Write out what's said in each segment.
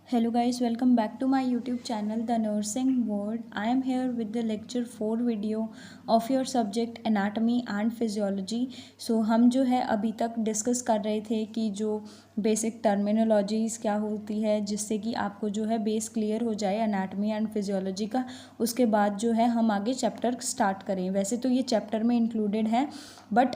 Hello guys, welcome back to my YouTube channel The Nursing World. I am here with the lecture 4 video of your subject Anatomy and Physiology. So हम जो है अभी तक discuss कर रहे थे कि जो बेसिक टर्मिनोलॉजीज़ क्या होती है जिससे कि आपको जो है बेस क्लियर हो जाए एनाटमी एंड फिजियोलॉजी का। उसके बाद जो है हम आगे चैप्टर स्टार्ट करें। वैसे तो ये चैप्टर में इंक्लूडेड है बट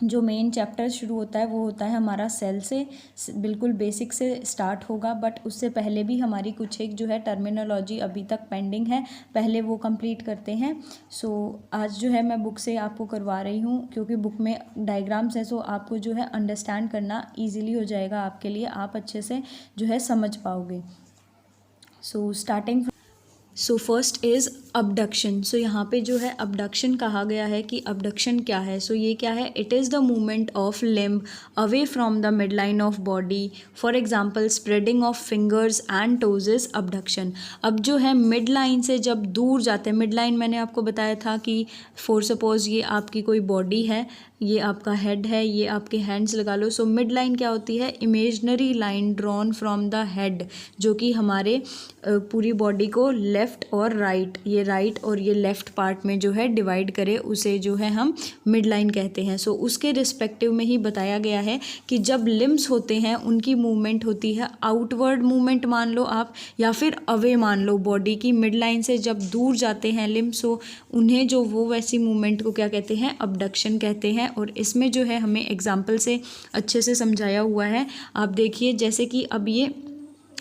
जो मेन चैप्टर शुरू होता है वो होता है हमारा सेल से, बिल्कुल बेसिक से स्टार्ट होगा। बट उससे पहले भी हमारी कुछ एक जो है टर्मिनोलॉजी अभी तक पेंडिंग है, पहले वो कंप्लीट करते हैं। सो आज जो है मैं बुक से आपको करवा रही हूँ क्योंकि बुक में डायग्राम्स है, सो आपको जो है अंडरस्टैंड करना ईजिली हो जाएगा आपके लिए, आप अच्छे से जो है समझ पाओगे। So starting so first is abduction. So यहाँ पे जो है अबडक्शन कहा गया है कि अबडक्शन क्या है। सो ये क्या है? It is the movement of limb away from the mid line of body. For example spreading of fingers and toes is abduction. अब जो है मिड लाइन से जब दूर जाते हैं, मिड लाइन मैंने आपको बताया था कि फॉर सपोज ये आपकी कोई बॉडी है, ये आपका हेड है, ये आपके हैंड्स लगा लो। सो मिड लाइन क्या होती है? Imaginary line drawn from the head, जो कि हमारे पूरी बॉडी को लेफ़्ट और राइट, ये राइट और ये लेफ़्ट पार्ट में जो है डिवाइड करे, उसे जो है हम मिड लाइन कहते हैं। सो उसके रिस्पेक्टिव में ही बताया गया है कि जब लिम्स होते हैं उनकी मूवमेंट होती है आउटवर्ड मूवमेंट मान लो आप, या फिर अवे मान लो बॉडी की। मिड लाइन से जब दूर जाते हैं लिम्स, सो उन्हें जो वो वैसी मूवमेंट को क्या कहते हैं? अबडक्शन कहते हैं। और इसमें जो है हमें एग्जाम्पल से अच्छे से समझाया हुआ है। आप देखिए जैसे कि अब ये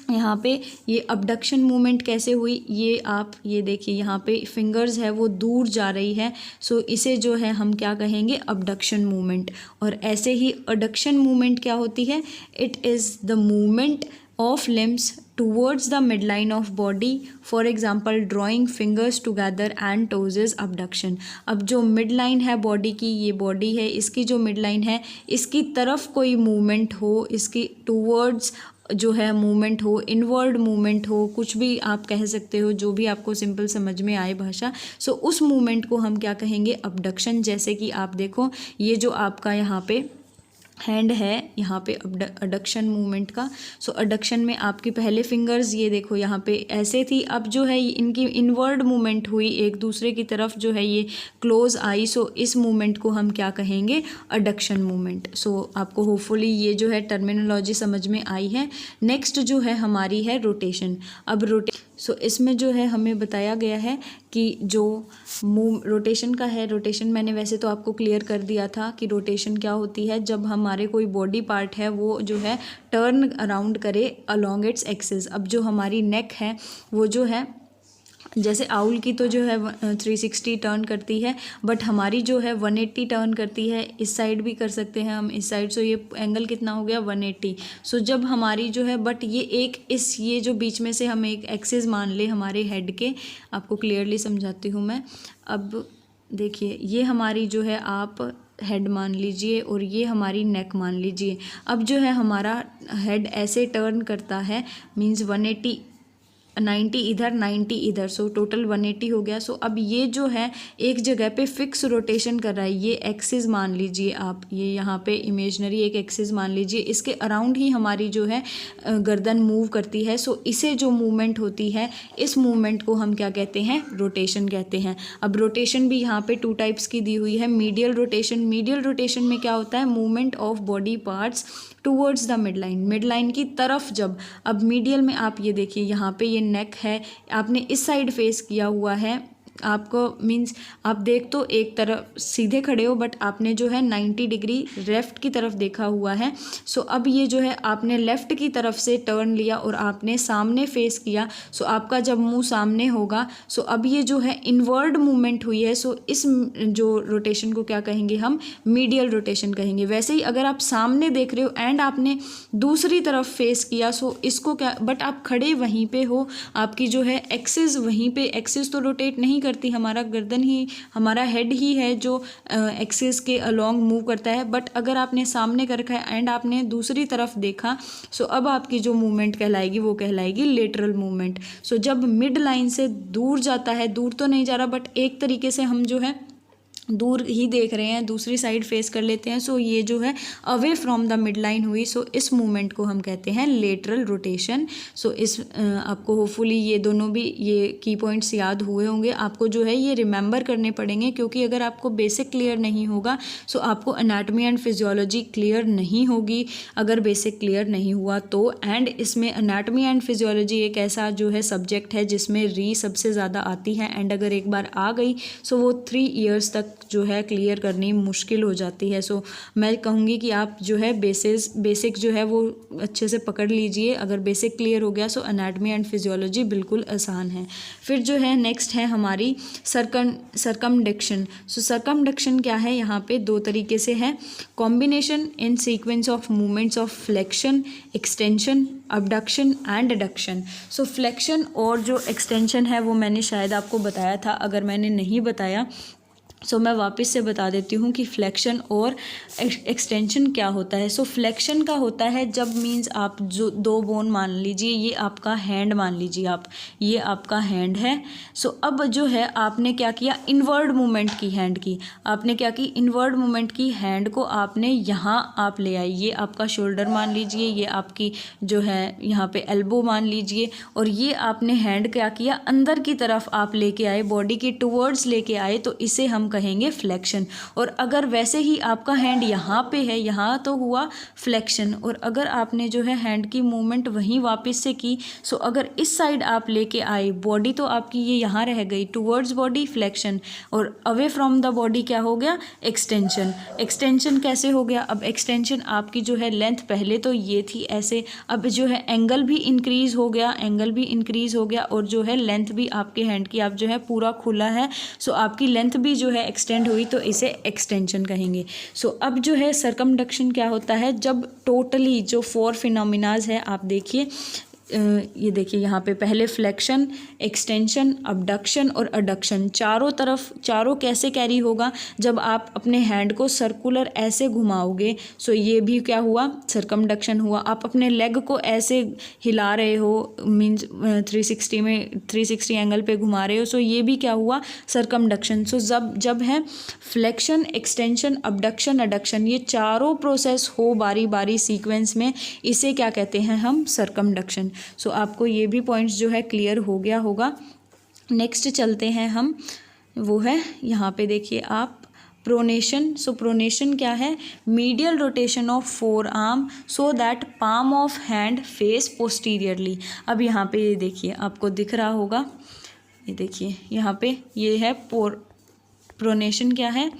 यहाँ पे ये अबडक्शन मूवमेंट कैसे हुई, ये आप ये देखिए यहाँ पे फिंगर्स है वो दूर जा रही है। सो इसे जो है हम क्या कहेंगे? Abduction movement. और ऐसे ही अडक्शन मूवमेंट क्या होती है? It is the movement of limbs towards the midline of body. For example drawing fingers together and toes is abduction. अब जो midline है बॉडी की, ये बॉडी है, इसकी जो midline है इसकी तरफ कोई मूवमेंट हो, इसकी towards जो है मूवमेंट हो, इनवर्ड मूवमेंट हो, कुछ भी आप कह सकते हो, जो भी आपको सिंपल समझ में आए भाषा। सो उस मूवमेंट को हम क्या कहेंगे? अबडक्शन। जैसे कि आप देखो ये जो आपका यहाँ पे हैंड है, यहाँ पे अडक्शन मूवमेंट का। सो अडक्शन में आपकी पहले फिंगर्स ये देखो यहाँ पे ऐसे थी, अब जो है इनकी इनवर्ड मूवमेंट हुई, एक दूसरे की तरफ जो है ये क्लोज आई। सो इस मूवमेंट को हम क्या कहेंगे? Adduction movement. सो आपको होपफुली ये जो है टर्मिनोलॉजी समझ में आई है। नेक्स्ट जो है हमारी है रोटेशन। अब सो इसमें जो है हमें बताया गया है कि जो रोटेशन का है, रोटेशन मैंने वैसे तो आपको क्लियर कर दिया था कि रोटेशन क्या होती है। जब हमारे कोई बॉडी पार्ट है वो जो है टर्न अराउंड करे अलोंग इट्स एक्सिस। अब जो हमारी नेक है वो जो है जैसे आउल की तो जो है 360 टर्न करती है, बट हमारी जो है 180 टर्न करती है। इस साइड भी कर सकते हैं हम, इस साइड। सो ये एंगल कितना हो गया? 180। सो जब हमारी जो है, बट ये एक ये जो बीच में से हम एक एक्सिस मान ले हमारे हेड के, आपको क्लियरली समझाती हूँ मैं। अब देखिए ये हमारी जो है आप हेड मान लीजिए और ये हमारी नेक मान लीजिए। अब जो है हमारा हेड ऐसे टर्न करता है, मीन्स 180, 90 इधर 90 इधर, सो टोटल 180 हो गया। सो अब ये जो है एक जगह पे फिक्स रोटेशन कर रहा है। ये एक्सिस मान लीजिए आप, ये यहाँ पे इमेजनरी एक एक्सिस मान लीजिए, इसके अराउंड ही हमारी जो है गर्दन मूव करती है। सो इसे जो मूवमेंट होती है, इस मूवमेंट को हम क्या कहते हैं? रोटेशन कहते हैं। अब रोटेशन भी यहाँ पे 2 टाइप्स की दी हुई है। Medial rotation. मीडियल रोटेशन में क्या होता है? Movement of body parts towards the mid line, mid line की तरफ जब। अब मीडियल में आप ये देखिए यहाँ पे ये नेक है, आपने इस साइड फेस किया हुआ है, आपको मीन्स आप देख तो एक तरफ सीधे खड़े हो, बट आपने जो है 90 डिग्री लेफ़्ट की तरफ देखा हुआ है। सो अब ये जो है आपने लेफ़्ट की तरफ से टर्न लिया और आपने सामने फेस किया। सो आपका जब मुंह सामने होगा, सो अब ये जो है इनवर्ड मूवमेंट हुई है। सो इस जो रोटेशन को क्या कहेंगे हम? मीडियल रोटेशन कहेंगे। वैसे ही अगर आप सामने देख रहे हो एंड आपने दूसरी तरफ फेस किया, सो इसको क्या, बट आप खड़े वहीं पे हो, आपकी जो है एक्सिस वहीं पे, एक्सिस तो रोटेट नहीं करती, हमारा गर्दन ही, हमारा हेड ही है जो एक्सिस के अलोंग मूव करता है। बट अगर आपने सामने कर रखा है एंड आपने दूसरी तरफ देखा, सो अब आपकी जो मूवमेंट कहलाएगी वो कहलाएगी लेटरल मूवमेंट। सो जब मिड लाइन से दूर जाता है, दूर तो नहीं जा रहा बट एक तरीके से हम जो है दूर ही देख रहे हैं, दूसरी साइड फेस कर लेते हैं, सो ये जो है away from the mid line हुई। सो इस मूवमेंट को हम कहते हैं लेटरल रोटेशन। सो इस आपको होपफुली ये दोनों भी ये की पॉइंट्स याद हुए होंगे। आपको जो है ये रिमेंबर करने पड़ेंगे, क्योंकि अगर आपको बेसिक क्लियर नहीं होगा सो आपको एनाटॉमी एंड फिजियोलॉजी क्लियर नहीं होगी, अगर बेसिक क्लियर नहीं हुआ तो। एंड इसमें एनाटॉमी एंड फिजियोलॉजी एक ऐसा जो है सब्जेक्ट है जिसमें री सबसे ज़्यादा आती है, एंड अगर एक बार आ गई सो वो 3 ईयर्स तक जो है क्लियर करनी मुश्किल हो जाती है। सो मैं कहूँगी कि आप जो है बेसिक जो है वो अच्छे से पकड़ लीजिए। अगर बेसिक क्लियर हो गया सो एनाटॉमी एंड फिजियोलॉजी बिल्कुल आसान है। फिर जो है नेक्स्ट है हमारी सरकमडक्शन। सो सरकमडक्शन क्या है, यहाँ पे 2 तरीके से है। Combination in sequence of movements of flexion, extension, abduction and adduction. So flexion और जो एक्सटेंशन है वो मैंने शायद आपको बताया था, अगर मैंने नहीं बताया सो मैं वापस से बता देती हूँ कि फ्लेक्शन और एक्सटेंशन क्या होता है। सो फ्लेक्शन का होता है जब मीन्स आप जो 2 बोन मान लीजिए, ये आपका हैंड मान लीजिए, आप ये आपका हैंड है। सो अब जो है आपने क्या किया, इनवर्ड मूवमेंट की हैंड की, आपने क्या की, इनवर्ड मूवमेंट की हैंड को आपने यहाँ आप ले आई, ये आपका शोल्डर मान लीजिए, ये आपकी जो है यहाँ पे एल्बो मान लीजिए, और ये आपने हैंड क्या किया, अंदर की तरफ आप लेके आए, बॉडी की टूवर्ड्स लेके आए, तो इसे हम कहेंगे फ्लेक्शन। और अगर वैसे ही आपका हैंड यहाँ पे है, यहाँ तो हुआ फ्लेक्शन, और अगर आपने जो है हैंड की मूवमेंट वहीं वापस से की, सो अगर इस साइड आप लेके आए, बॉडी तो आपकी ये यहाँ रह गई, टुवर्ड्स बॉडी फ्लेक्शन, और अवे फ्रॉम द बॉडी क्या हो गया, एक्सटेंशन। एक्सटेंशन कैसे हो गया, अब एक्सटेंशन आपकी जो है लेंथ पहले तो ये थी ऐसे, अब जो है एंगल भी इंक्रीज हो गया, एंगल भी इंक्रीज हो गया, और जो है लेंथ भी आपके हैंड की आप जो है पूरा खुला है, सो आपकी लेंथ भी जो है एक्सटेंड हुई, तो इसे एक्सटेंशन कहेंगे। सो अब जो है सरकमडक्शन क्या होता है, जब टोटली जो 4 फिनोमिनाज है, आप देखिए ये देखिए यहाँ पे पहले फ्लेक्शन, एक्सटेंशन, अबडक्शन और अडक्शन, चारों तरफ, चारों कैसे कैरी होगा, जब आप अपने हैंड को सर्कुलर ऐसे घुमाओगे, सो ये भी क्या हुआ, सरकमडक्शन हुआ। आप अपने लेग को ऐसे हिला रहे हो, मीन्स 360 में 360 एंगल पे घुमा रहे हो, सो ये भी क्या हुआ, सरकमडक्शन। सो जब है फ्लेक्शन, एक्सटेंशन, अबडक्शन, अडक्शन, ये चारों प्रोसेस हो बारी बारी सीक्वेंस में, इसे क्या कहते हैं हम, सरकमडक्शन। सो आपको ये भी पॉइंट्स जो है क्लियर हो गया होगा। नेक्स्ट चलते हैं हम, वो है यहाँ पे देखिए आप प्रोनेशन। सो प्रोनेशन क्या है, medial rotation of four arm so that palm of hand face posteriorly. अब यहाँ पे ये देखिए आपको दिख रहा होगा, ये देखिए यहाँ पे ये है प्रोनेशन क्या है,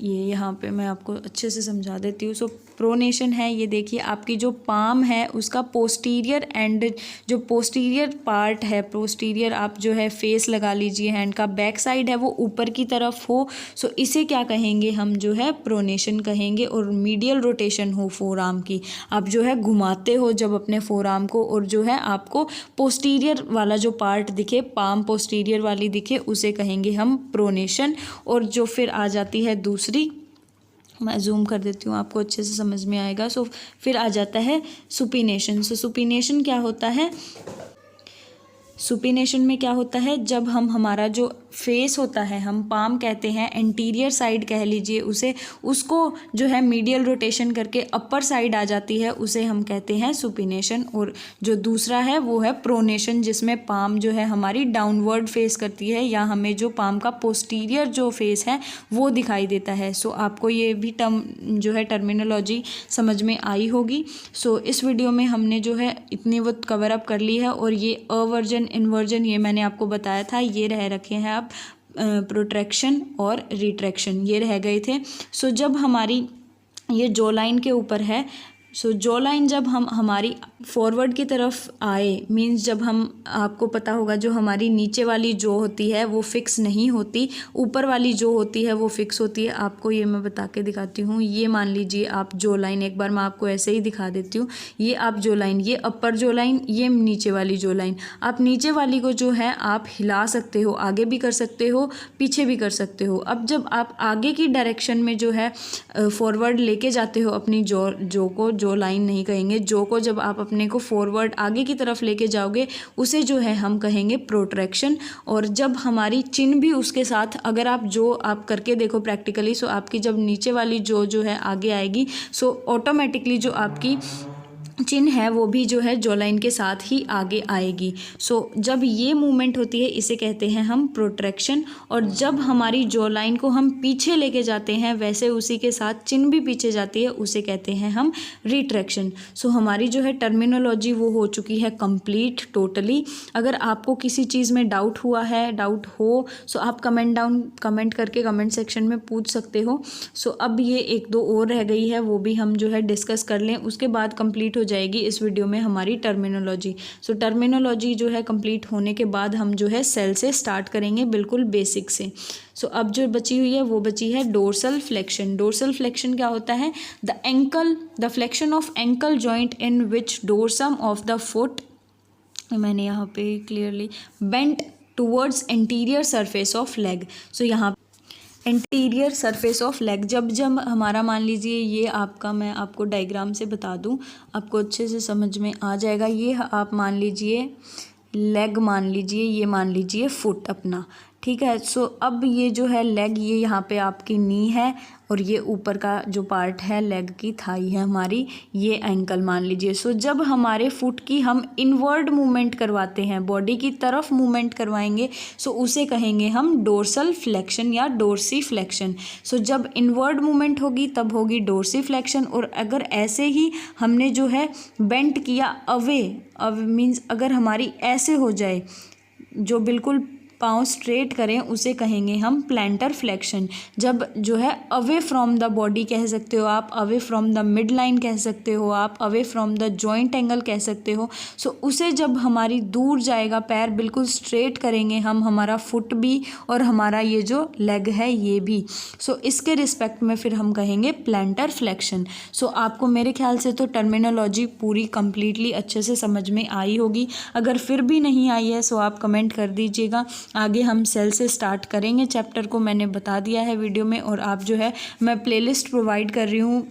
ये यहाँ पे मैं आपको अच्छे से समझा देती हूँ। सो प्रोनेशन है, ये देखिए आपकी जो पाम है उसका पोस्टीरियर एंड, जो पोस्टीरियर पार्ट है, पोस्टीरियर आप जो है फेस लगा लीजिए, हैंड का बैक साइड है वो ऊपर की तरफ हो, सो इसे क्या कहेंगे हम, जो है प्रोनेशन कहेंगे। और मीडियल रोटेशन हो फोर आर्म की, आप जो है घुमाते हो जब अपने फोर आर्म को, और जो है आपको पोस्टीरियर वाला जो पार्ट दिखे, पाम पोस्टीरियर वाली दिखे, उसे कहेंगे हम प्रोनेशन। और जो फिर आ जाती है दूसरी, मैं जूम कर देती हूँ आपको अच्छे से समझ में आएगा। सो फिर आ जाता है सुपिनेशन। सो सुपिनेशन क्या होता है, सुपिनेशन में क्या होता है, जब हम हमारा जो फेस होता है, हम पाम कहते हैं, एंटीरियर साइड कह लीजिए उसे, उसको जो है मीडियल रोटेशन करके अपर साइड आ जाती है, उसे हम कहते हैं सुपिनेशन। और जो दूसरा है वो है प्रोनेशन, जिसमें पाम जो है हमारी डाउनवर्ड फेस करती है, या हमें जो पाम का पोस्टीरियर जो फेस है वो दिखाई देता है। सो आपको ये भी टर्म जो है टर्मिनोलॉजी समझ में आई होगी। सो इस वीडियो में हमने जो है इतनी वो कवर अप कर ली है, और ये अवर्जन इन्वर्जन ये मैंने आपको बताया था, ये रह रखे हैं आप प्रोट्रैक्शन और रिट्रैक्शन, ये रह गए थे। सो जब हमारी ये जॉ लाइन के ऊपर है, सो जॉ लाइन जब हम हमारी फॉरवर्ड की तरफ आए, मींस जब हम, आपको पता होगा जो हमारी नीचे वाली जॉ होती है वो फिक्स नहीं होती, ऊपर वाली जॉ होती है वो फिक्स होती है। आपको ये मैं बता के दिखाती हूँ, ये मान लीजिए आप जॉ लाइन, एक बार मैं आपको ऐसे ही दिखा देती हूँ, ये आप जॉ लाइन, ये अपर जॉ लाइन, ये नीचे वाली जॉ लाइन। आप नीचे वाली को जो है आप हिला सकते हो, आगे भी कर सकते हो, पीछे भी कर सकते हो। अब जब आप आगे की डायरेक्शन में जो है फॉरवर्ड लेके जाते हो अपनी जॉ को, जो लाइन नहीं कहेंगे। जो को जब आप अपने को फॉरवर्ड आगे की तरफ लेके जाओगे उसे जो है हम कहेंगे प्रोट्रैक्शन। और जब हमारी चिन भी उसके साथ, अगर आप जो आप करके देखो प्रैक्टिकली, सो आपकी जब नीचे वाली जो है आगे आएगी, सो ऑटोमेटिकली जो आपकी चिन है वो भी जो है जॉ लाइन के साथ ही आगे आएगी। सो जब ये मूवमेंट होती है इसे कहते हैं हम प्रोट्रैक्शन। और जब हमारी जॉ लाइन को हम पीछे लेके जाते हैं वैसे उसी के साथ चिन भी पीछे जाती है, उसे कहते हैं हम रिट्रैक्शन। सो हमारी जो है टर्मिनोलॉजी वो हो चुकी है कंप्लीट टोटली। अगर आपको किसी चीज़ में डाउट हुआ है, डाउट हो, सो आप कमेंट करके कमेंट सेक्शन में पूछ सकते हो। सो अब ये एक दो और रह गई है, वो भी हम जो है डिस्कस कर लें, उसके बाद कंप्लीट हो जाएगी इस वीडियो में हमारी टर्मिनोलॉजी। सो टर्मिनोलॉजी जो है कंप्लीट होने के बाद हम जो है सेल से स्टार्ट करेंगे, बिल्कुल बेसिक से। सो अब जो बची हुई है वो बची है डोर्सल फ्लेक्शन। डोर्सल फ्लेक्शन क्या होता है? The flexion of ankle joint in which dorsum of the foot, मैंने यहाँ पे clearly, bent towards anterior surface of leg. So यहाँ एंटीरियर सरफेस ऑफ लेग, जब हमारा मान लीजिए ये आपका, मैं आपको डायग्राम से बता दूं, आपको अच्छे से समझ में आ जाएगा। ये आप मान लीजिए लेग, मान लीजिए ये, मान लीजिए फुट अपना, ठीक है। सो अब ये जो है लेग, ये यहाँ पे आपकी नी है और ये ऊपर का जो पार्ट है लेग की थाई है हमारी, ये एंकल मान लीजिए। सो जब हमारे फुट की हम इनवर्ड मूवमेंट करवाते हैं, बॉडी की तरफ मूवमेंट करवाएंगे, सो उसे कहेंगे हम डोर्सल फ्लेक्शन या डोर्सी फ्लेक्शन। सो जब इनवर्ड मूवमेंट होगी तब होगी डोर्सी फ्लेक्शन। और अगर ऐसे ही हमने जो है बेंट किया अवे मीन्स अगर हमारी ऐसे हो जाए, जो बिल्कुल पाँव स्ट्रेट करें, उसे कहेंगे हम प्लैंटर फ्लेक्शन। जब जो है अवे फ्रॉम द बॉडी कह सकते हो आप, away from the mid line कह सकते हो आप, away from the joint angle कह सकते हो। सो उसे जब हमारी दूर जाएगा, पैर बिल्कुल स्ट्रेट करेंगे हम, हमारा फुट भी और हमारा ये जो लेग है ये भी। सो इसके रिस्पेक्ट में फिर हम कहेंगे प्लैंटर फ्लेक्शन। सो आपको मेरे ख्याल से तो टर्मिनोलॉजी पूरी कंप्लीटली अच्छे से समझ में आई होगी। अगर फिर भी नहीं आई है सो आप कमेंट कर दीजिएगा। आगे हम सेल से स्टार्ट करेंगे चैप्टर को, मैंने बता दिया है वीडियो में। और आप जो है, मैं प्लेलिस्ट प्रोवाइड कर रही हूँ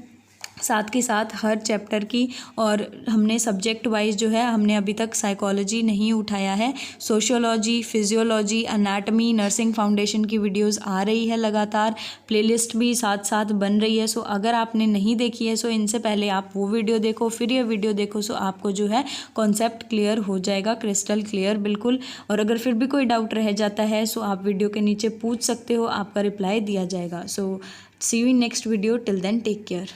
साथ के साथ हर चैप्टर की। और हमने सब्जेक्ट वाइज जो है, हमने अभी तक साइकोलॉजी नहीं उठाया है, sociology, physiology, anatomy, nursing foundation की वीडियोस आ रही है लगातार, प्लेलिस्ट भी साथ साथ बन रही है। सो अगर आपने नहीं देखी है सो इनसे पहले आप वो वीडियो देखो, फिर ये वीडियो देखो, सो आपको जो है कॉन्सेप्ट क्लियर हो जाएगा, क्रिस्टल क्लियर बिल्कुल। और अगर फिर भी कोई डाउट रह जाता है सो आप वीडियो के नीचे पूछ सकते हो, आपका रिप्लाई दिया जाएगा। So see you in next video, till then take care.